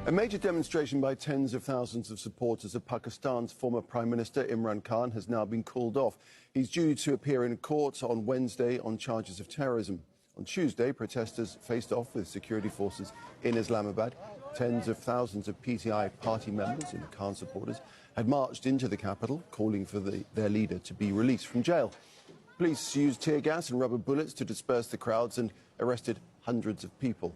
A major demonstration by tens of thousands of supporters of Pakistan's former Prime Minister Imran Khan has now been called off. He's due to appear in court on Wednesday on charges of terrorism. On Tuesday, protesters faced off with security forces in Islamabad. Tens of thousands of PTI party members and Khan supporters had marched into the capital, calling for their leader to be released from jail. Police used tear gas and rubber bullets to disperse the crowds and arrested hundreds of people.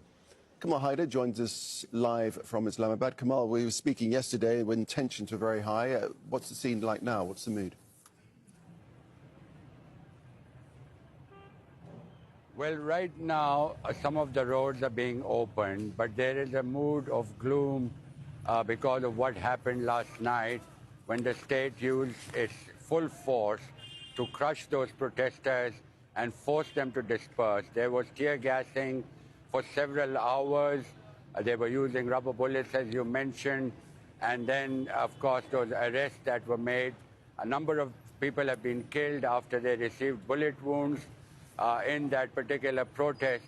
Kamal Haider joins us live from Islamabad. Kamal, we were speaking yesterday when tensions were very high. What's the scene like now? What's the mood? Well, right now, some of the roads are being opened, but there is a mood of gloom because of what happened last night when the state used its full force to crush those protesters and force them to disperse. There was tear gassing for several hours. They were using rubber bullets, as you mentioned. And then, of course, those arrests that were made. A number of people have been killed after they received bullet wounds in that particular protest.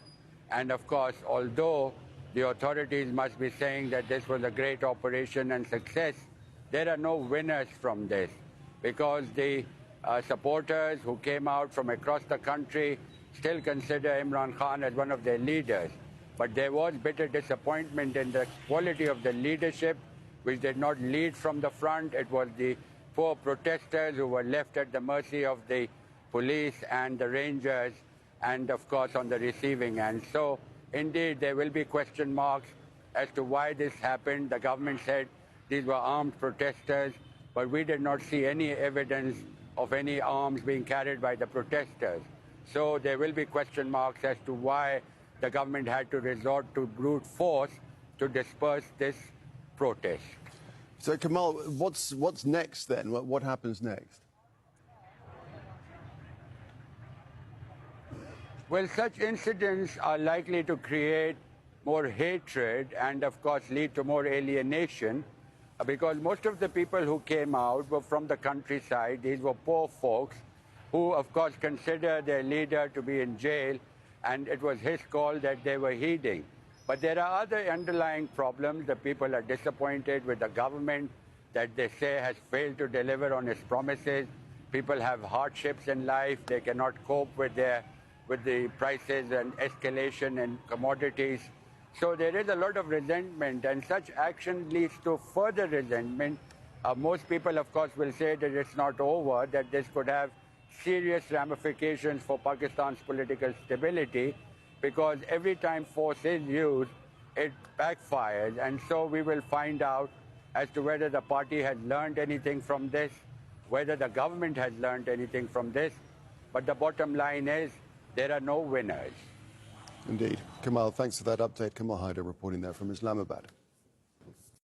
And, of course, although the authorities must be saying that this was a great operation and success, there are no winners from this because the supporters who came out from across the country still consider Imran Khan as one of their leaders. But there was bitter disappointment in the quality of the leadership, which did not lead from the front. It was the poor protesters who were left at the mercy of the police and the rangers, and of course on the receiving end. So indeed there will be question marks as to why this happened. The government said these were armed protesters, but we did not see any evidence of any arms being carried by the protesters. So there will be question marks as to why the government had to resort to brute force to disperse this protest. So, Kamal, what's next then? What happens next? Well, such incidents are likely to create more hatred and, of course, lead to more alienation because most of the people who came out were from the countryside. These were poor folks who, of course, consider their leader to be in jail, and it was his call that they were heeding. But there are other underlying problems. The people are disappointed with the government that they say has failed to deliver on its promises. People have hardships in life. They cannot cope with the prices and escalation in commodities. So there is a lot of resentment, and such action leads to further resentment. Most people, of course, will say that it's not over, that this could have serious ramifications for Pakistan's political stability, because every time force is used, it backfires. And so we will find out as to whether the party has learned anything from this, whether the government has learned anything from this. But the bottom line is there are no winners. Indeed. Kamal, thanks for that update. Kamal Haider reporting there from Islamabad.